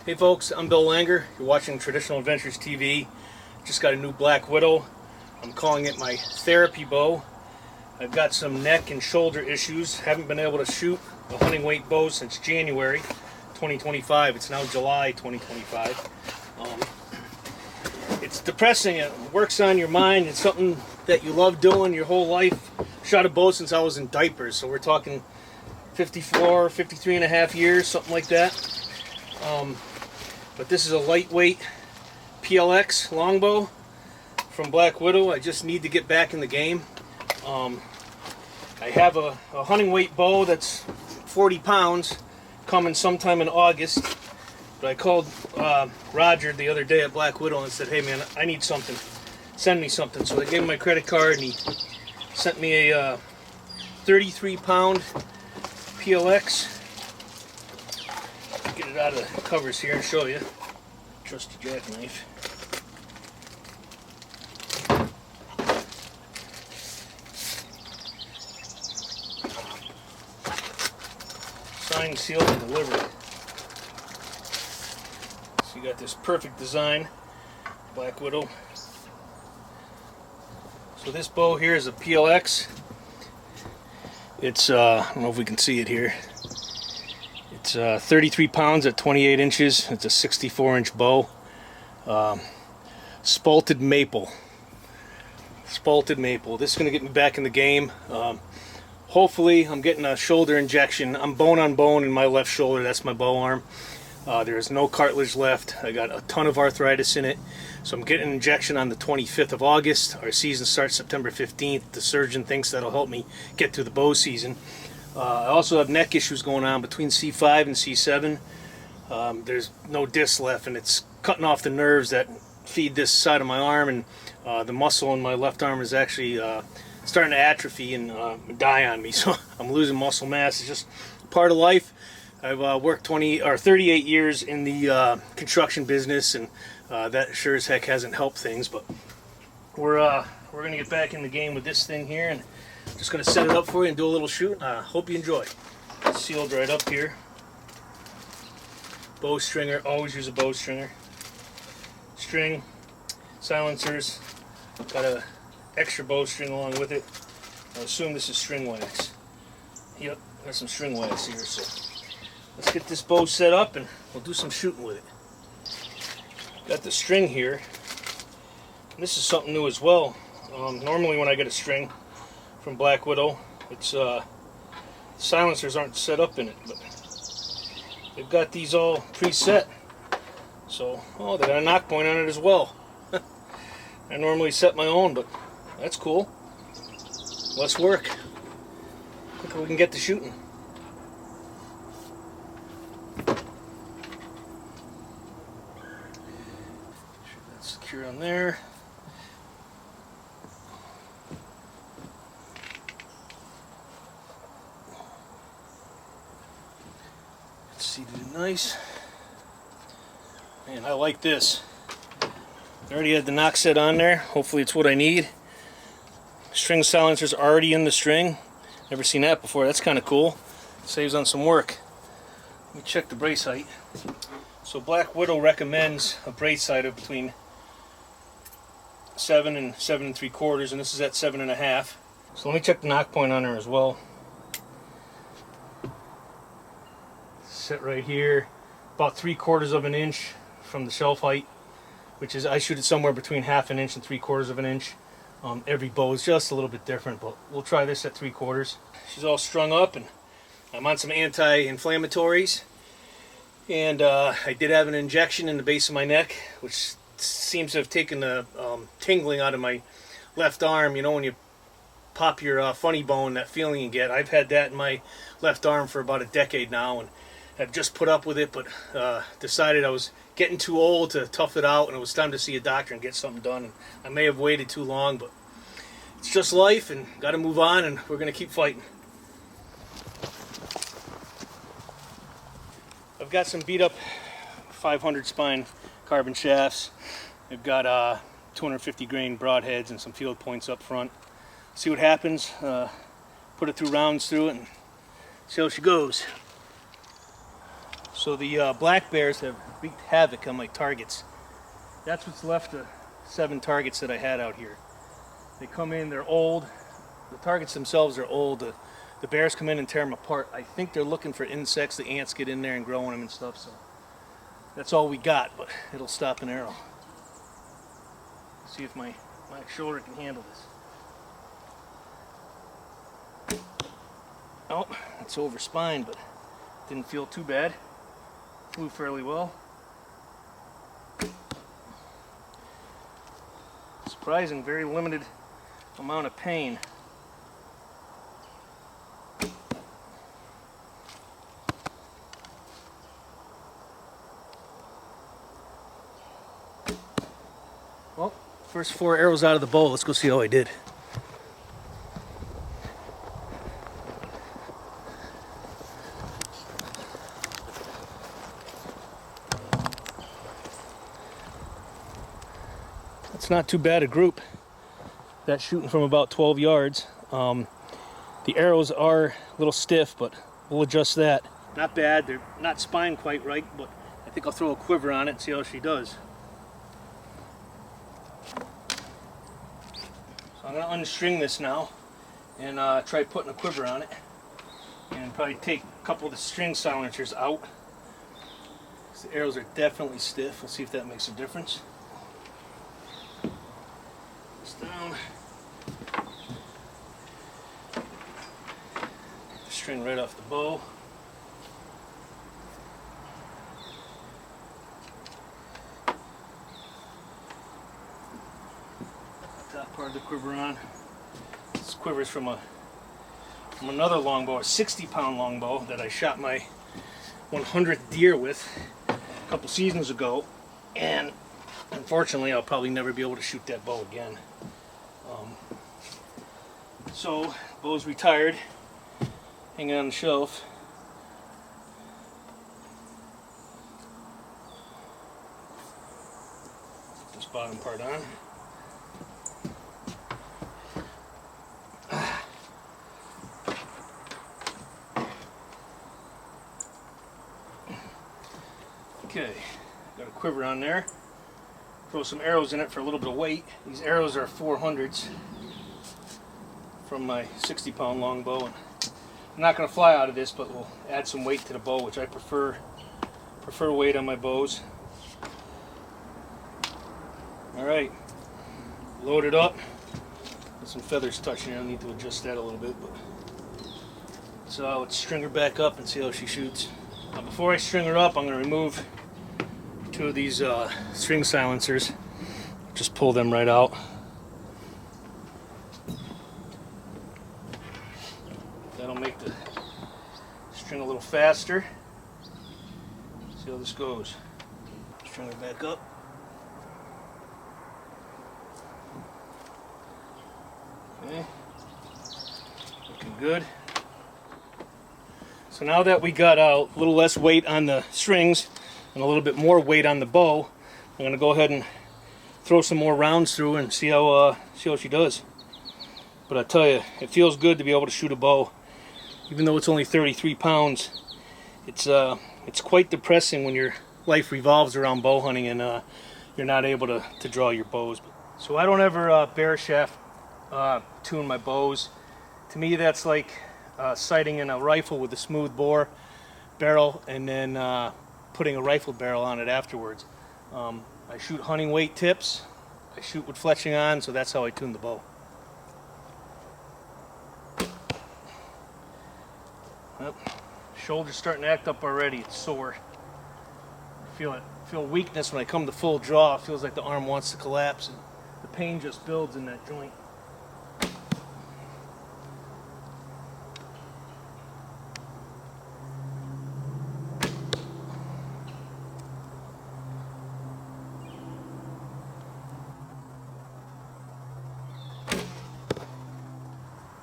Hey folks, I'm Bill Langer. You're watching Traditional Adventures TV. Just got a new Black Widow. I'm calling it my therapy bow. I've got some neck and shoulder issues. Haven't been able to shoot a hunting weight bow since January 2025. It's now July 2025. It's depressing. It works on your mind. It's something that you love doing your whole life. Shot a bow since I was in diapers, so we're talking 53 and a half years, something like that. But this is a lightweight PLX longbow from Black Widow. I just need to get back in the game. I have a hunting weight bow that's 40 pounds coming sometime in August. But I called Roger the other day at Black Widow and said, hey man, I need something. Send me something. So I gave him my credit card and he sent me a 33 pound PLX. Get it out of the covers here and show you. Trusty jackknife. Signed, sealed, and delivered. So you got this perfect design, Black Widow. So this bow here is a PLX. It's I don't know if we can see it here. It's 33 pounds at 28 inches. It's a 64-inch bow. Spalted maple. Spalted maple. This is going to get me back in the game. Hopefully, I'm getting a shoulder injection. I'm bone on bone in my left shoulder. That's my bow arm. There is no cartilage left. I got a ton of arthritis in it. So I'm getting an injection on the 25th of August. Our season starts September 15th. The surgeon thinks that'll help me get through the bow season. I also have neck issues going on between C5 and C7. There's no disc left, and it's cutting off the nerves that feed this side of my arm, and the muscle in my left arm is actually starting to atrophy and die on me. So I'm losing muscle mass. It's just part of life. I've worked 38 years in the construction business, and that sure as heck hasn't helped things. But we're gonna get back in the game with this thing here, and just going to set it up for you and do a little shoot. Hope you enjoy. It's sealed right up here. Bow stringer. Always use a bow stringer. String. Silencers. Got a extra bow string along with it. I assume this is string wax. Yep, got some string wax here. So let's get this bow set up and we'll do some shooting with it. Got the string here. And this is something new as well. Normally when I get a string from Black Widow, it's silencers aren't set up in it, but they've got these all preset. So, oh, they got a knock point on it as well. I normally set my own, but that's cool. Let's work. Look if we can get to shooting. Sure that's secure on there. Seated nice. Man, I like this. I already had the knock set on there. Hopefully it's what I need. String silencer's already in the string. Never seen that before. That's kind of cool. Saves on some work. Let me check the brace height. So Black Widow recommends a brace height of between 7 and 7 3/4, and this is at 7.5. So let me check the knock point on her as well. Set right here, about 3/4 of an inch from the shelf height, which is, I shoot it somewhere between 1/2 inch and 3/4 of an inch. Every bow is just a little bit different, but we'll try this at 3/4. She's all strung up, and I'm on some anti-inflammatories, and I did have an injection in the base of my neck, which seems to have taken the tingling out of my left arm. You know, when you pop your funny bone, that feeling you get. I've had that in my left arm for about a decade now, and I've just put up with it, but decided I was getting too old to tough it out, and it was time to see a doctor and get something done. And I may have waited too long, but it's just life, and got to move on, and we're going to keep fighting. I've got some beat up 500 spine carbon shafts. I've got 250 grain broadheads and some field points up front. See what happens. Put it through rounds through it and see how she goes. So the black bears have wreaked havoc on my targets. That's what's left of 7 targets that I had out here. They come in, they're old. The targets themselves are old. The bears come in and tear them apart. I think they're looking for insects. The ants get in there and growing them and stuff. So that's all we got, but it'll stop an arrow. See if my shoulder can handle this. Oh, it's over spine, but didn't feel too bad. Flew fairly well. Surprising, very limited amount of pain. Well, first 4 arrows out of the bow. Let's go see how I did. It's not too bad a group. That's shooting from about 12 yards. The arrows are a little stiff, but we'll adjust that. Not bad. They're not spined quite right, but I think I'll throw a quiver on it and see how she does. So I'm going to unstring this now and try putting a quiver on it, and probably take a couple of the string silencers out. The arrows are definitely stiff. We'll see if that makes a difference. Down. The string right off the bow. Top part of the quiver on. This quiver is from another longbow, a 60-pound longbow that I shot my 100th deer with a couple seasons ago, and unfortunately I'll probably never be able to shoot that bow again. So, bow's retired, hanging on the shelf. Put this bottom part on. Okay, got a quiver on there. Throw some arrows in it for a little bit of weight. These arrows are 400s from my 60-pound longbow. I'm not going to fly out of this, but we'll add some weight to the bow, which I prefer weight on my bows. All right, load it up. Got some feathers touching here. I need to adjust that a little bit, but so let's string her back up and see how she shoots. Now, before I string her up, I'm going to remove 2 of these string silencers. Just pull them right out. That'll make the string a little faster. See how this goes. String it back up. Okay, looking good. So now that we got a little less weight on the strings and a little bit more weight on the bow, I'm going to go ahead and throw some more rounds through and see how she does. But I tell you, it feels good to be able to shoot a bow, even though it's only 33 pounds. It's quite depressing when your life revolves around bow hunting and you're not able to draw your bows. So I don't ever bear shaft tune my bows. To me, that's like sighting in a rifle with a smooth bore barrel and then putting a rifle barrel on it afterwards. I shoot hunting weight tips. I shoot with fletching on, so that's how I tune the bow. Yep. Shoulder's starting to act up already. It's sore. I feel weakness when I come to full draw. It feels like the arm wants to collapse, and the pain just builds in that joint.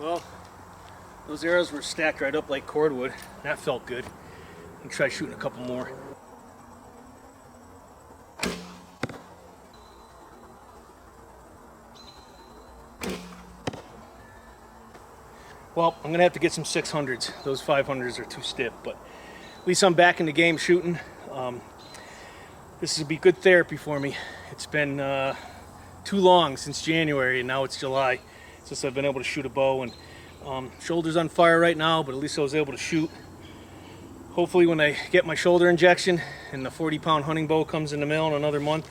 Well, those arrows were stacked right up like cordwood. That felt good. I'll try shooting a couple more. Well, I'm going to have to get some 600s. Those 500s are too stiff, but least I'm back in the game shooting. This will be good therapy for me. It's been too long since January, and now it's July since I've been able to shoot a bow. And shoulder's on fire right now, but at least I was able to shoot. Hopefully when I get my shoulder injection and the 40-pound hunting bow comes in the mail in another month,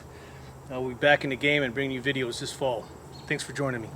I'll be back in the game and bring you videos this fall. Thanks for joining me.